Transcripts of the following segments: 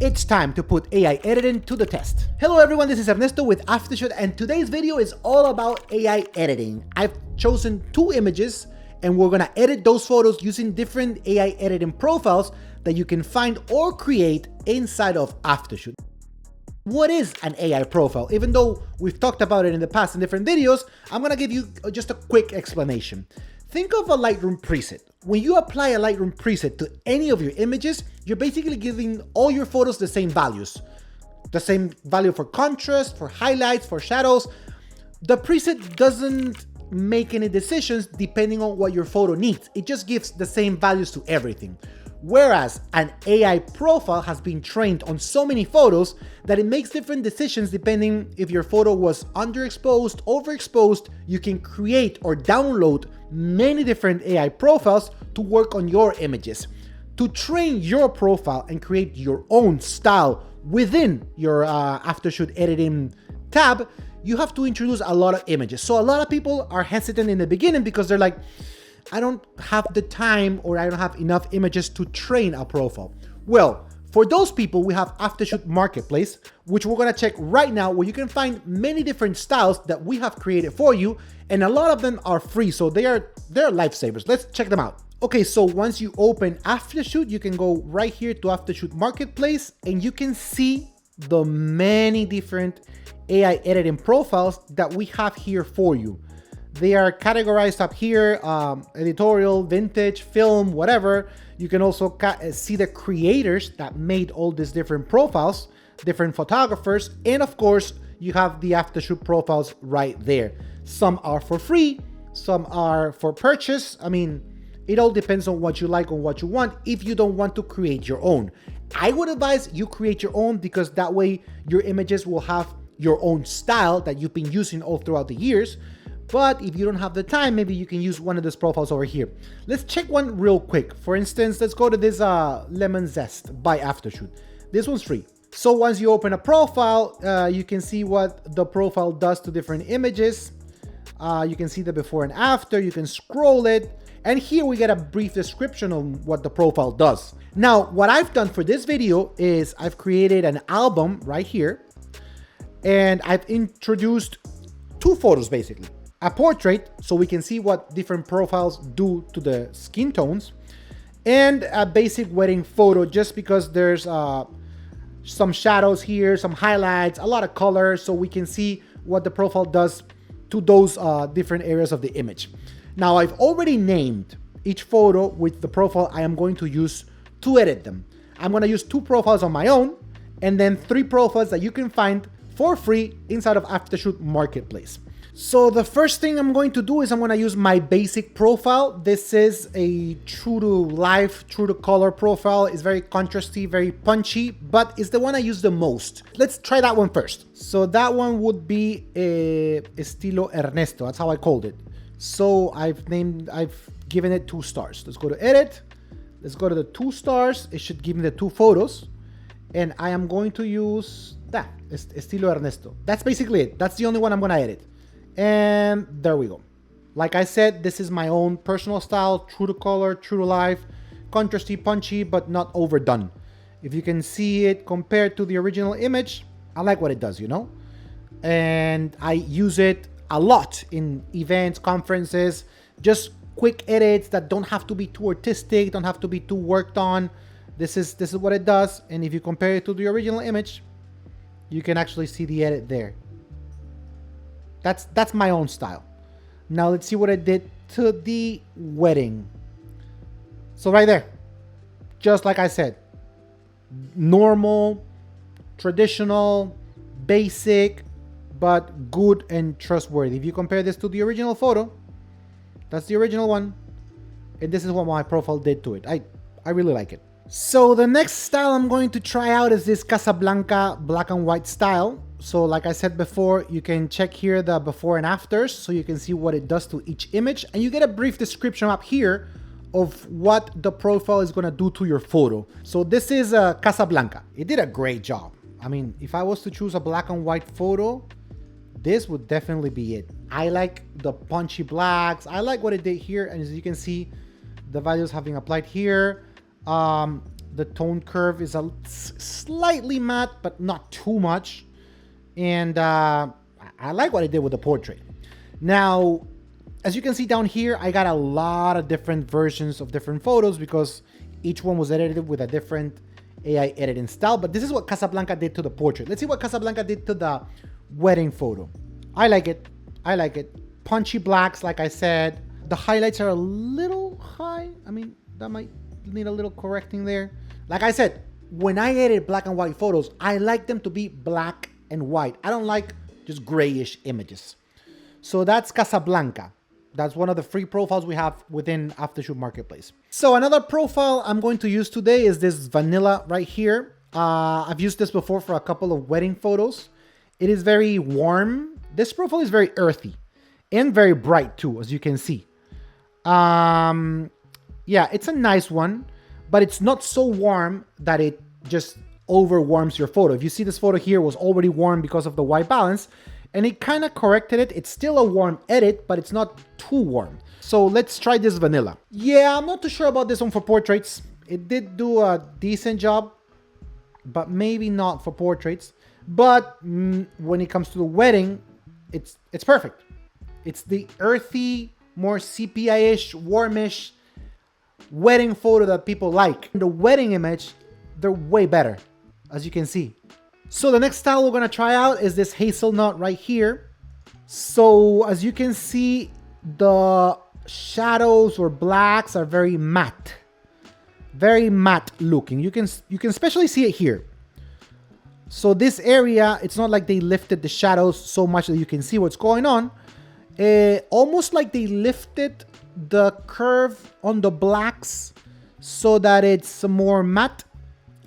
It's time to put AI editing to the test. Hello everyone, this is Ernesto with Aftershoot, and today's video is all about AI editing. I've chosen two images and we're gonna edit those photos using different AI editing profiles that you can find or create inside of Aftershoot. What is an AI profile? Even though we've talked about it in the past in different videos, I'm gonna give you just a quick explanation. Think of a Lightroom preset. When you apply a Lightroom preset to any of your images, you're basically giving all your photos the same values. The same value for contrast, for highlights, for shadows. The preset doesn't make any decisions depending on what your photo needs. It just gives the same values to everything. Whereas an AI profile has been trained on so many photos that it makes different decisions depending if your photo was underexposed, overexposed. You can create or download many different AI profiles to work on your images. To train your profile and create your own style within your Aftershoot editing tab, you have to introduce a lot of images. So a lot of people are hesitant in the beginning because they're like, I don't have the time or I don't have enough images to train a profile. Well, for those people, we have Aftershoot Marketplace, which we're gonna check right now, where you can find many different styles that we have created for you, and a lot of them are free, so they're lifesavers. Let's check them out. Okay, so once you open Aftershoot, you can go right here to Aftershoot Marketplace, and you can see the many different AI editing profiles that we have here for you. They are categorized up here, editorial, vintage, film, whatever. You can also see the creators that made all these different profiles, different photographers, and of course, you have the Aftershoot profiles right there. Some are for free, some are for purchase. I mean, it all depends on what you like, on what you want, if you don't want to create your own. I would advise you create your own because that way your images will have your own style that you've been using all throughout the years. But if you don't have the time, maybe you can use one of these profiles over here. Let's check one real quick. For instance, let's go to this Lemon Zest by Aftershoot. This one's free. So once you open a profile, you can see what the profile does to different images. You can see the before and after, you can scroll it. And here we get a brief description on what the profile does. Now, what I've done for this video is I've created an album right here. And I've introduced two photos basically. A portrait, so we can see what different profiles do to the skin tones, and a basic wedding photo, just because there's some shadows here, some highlights, a lot of color, so we can see what the profile does to those different areas of the image. Now, I've already named each photo with the profile I am going to use to edit them. I'm going to use two profiles on my own, and then three profiles that you can find for free inside of Aftershoot Marketplace. So the first thing I'm going to do is I'm going to use my basic profile. This is a true to life, true to color profile. It's very contrasty, very punchy, but it's the one I use the most. Let's try that one first. So that one would be Estilo Ernesto. That's how I called it. So I've given it 2 stars. Let's go to edit. Let's go to the 2 stars. It should give me the 2 photos. And I am going to use that, Estilo Ernesto. That's basically it. That's the only one I'm going to edit. And there we go. Like I said, this is my own personal style, true to color, true to life, contrasty, punchy, but not overdone. If you can see it compared to the original image, I like what it does, you know? And I use it a lot in events, conferences, just quick edits that don't have to be too artistic, don't have to be too worked on. This is what it does. And if you compare it to the original image, you can actually see the edit there. That's my own style. Now let's see what I did to the wedding. So right there, just like I said, normal, traditional, basic, but good and trustworthy. If you compare this to the original photo, that's the original one. And this is what my profile did to it. I really like it. So the next style I'm going to try out is this Casablanca black and white style. So like I said before, you can check here the before and afters so you can see what it does to each image, and you get a brief description up here of what the profile is going to do to your photo. So this is Casablanca. It did a great job. I mean, if I was to choose a black and white photo, this would definitely be it. I like the punchy blacks. I like what it did here, and as you can see, the values have been applied here. The tone curve is a slightly matte, but not too much. And I like what I did with the portrait. Now, as you can see down here, I got a lot of different versions of different photos because each one was edited with a different AI editing style. But this is what Casablanca did to the portrait. Let's see what Casablanca did to the wedding photo. I like it. I like it. Punchy blacks, like I said. The highlights are a little high. I mean, that might need a little correcting there. Like I said, when I edit black and white photos, I like them to be black and white. I don't like just grayish images. So that's Casablanca. That's one of the free profiles we have within Aftershoot Marketplace. So another profile I'm going to use today is this vanilla right here. I've used this before for a couple of wedding photos. It is very warm. This profile is very earthy and very bright too, as you can see. Yeah, it's a nice one, but it's not so warm that it just over warms your photo. If you see this photo here was already warm because of the white balance, and it kind of corrected it. It's still a warm edit, but it's not too warm. So let's try this vanilla. Yeah, I'm not too sure about this one for portraits. It did do a decent job, but maybe not for portraits. But when it comes to the wedding, it's perfect. It's the earthy, more sepia-ish, warmish wedding photo that people like. The wedding image, they're way better, as you can see. So the next style we're gonna try out is this hazelnut right here. So as you can see, the shadows or blacks are very matte looking. You can especially see it here. So this area, it's not like they lifted the shadows so much that you can see what's going on. Almost like they lifted the curve on the blacks so that it's more matte.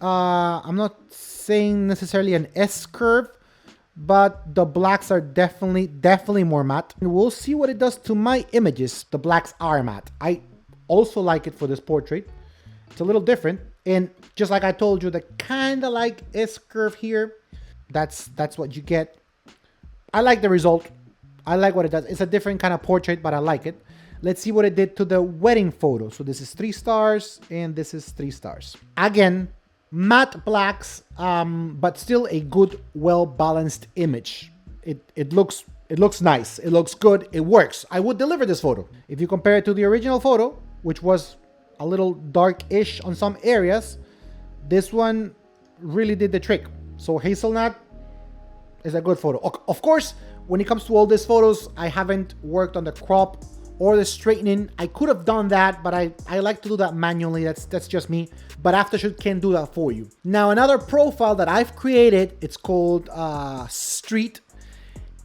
I'm not saying necessarily an S curve, but the blacks are definitely more matte. And we'll see what it does to my images. The blacks are matte. I also like it for this portrait. It's a little different. And just like I told you, the kind of like S curve here, that's what you get. I like the result. I like what it does. It's a different kind of portrait, but I like it. Let's see what it did to the wedding photo. So this is 3 stars and this is 3 stars. Again, matte blacks, but still a good, well-balanced image. It looks nice. It looks good. It works. I would deliver this photo. If you compare it to the original photo, which was a little dark-ish on some areas, this one really did the trick. So hazelnut is a good photo. Of course, when it comes to all these photos, I haven't worked on the crop or the straightening. I could have done that, but I like to do that manually. That's just me. But Aftershoot can do that for you. Now, another profile that I've created, it's called Street.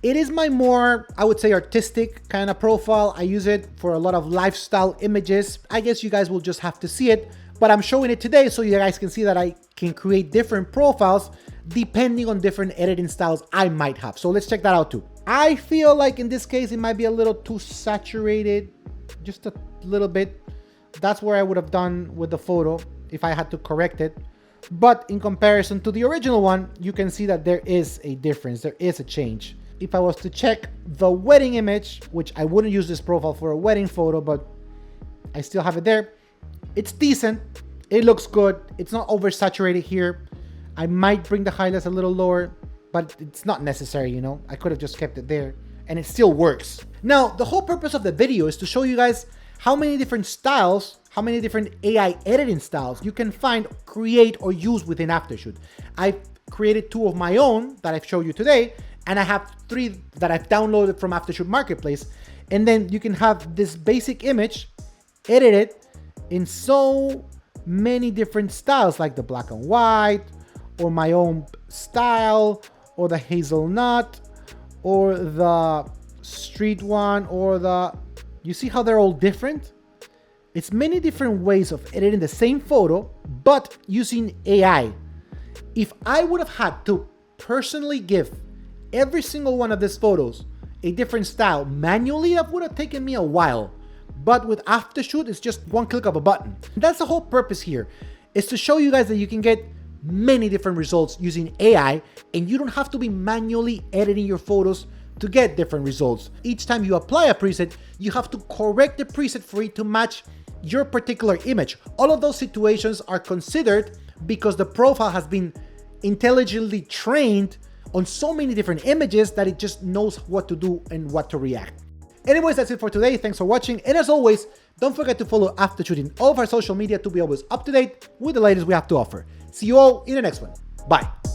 It is my more, I would say, artistic kind of profile. I use it for a lot of lifestyle images. I guess you guys will just have to see it, but I'm showing it today so you guys can see that I can create different profiles depending on different editing styles I might have. So let's check that out too. I feel like in this case, it might be a little too saturated, just a little bit. That's where I would have done with the photo if I had to correct it. But in comparison to the original one, you can see that there is a difference. There is a change. If I was to check the wedding image, which I wouldn't use this profile for a wedding photo, but I still have it there. It's decent. It looks good. It's not oversaturated here. I might bring the highlights a little lower, but it's not necessary, you know. I could have just kept it there and it still works. Now, the whole purpose of the video is to show you guys how many different styles, how many different AI editing styles you can find, create, or use within Aftershoot. I've created 2 of my own that I've showed you today, and I have 3 that I've downloaded from Aftershoot Marketplace. And then you can have this basic image edited in so many different styles, like the black and white, or my own style, or the hazelnut, or the street one, or the... You see how they're all different? It's many different ways of editing the same photo, but using AI. If I would have had to personally give every single one of these photos a different style manually, that would have taken me a while. But with Aftershoot, it's just one click of a button. And that's the whole purpose here, is to show you guys that you can get many different results using AI, and you don't have to be manually editing your photos to get different results. Each time you apply a preset, you have to correct the preset for it to match your particular image. All of those situations are considered because the profile has been intelligently trained on so many different images that it just knows what to do and what to react. Anyways, that's it for today. Thanks for watching. And as always, don't forget to follow Aftershoot in all of our social media to be always up to date with the latest we have to offer. See you all in the next one. Bye.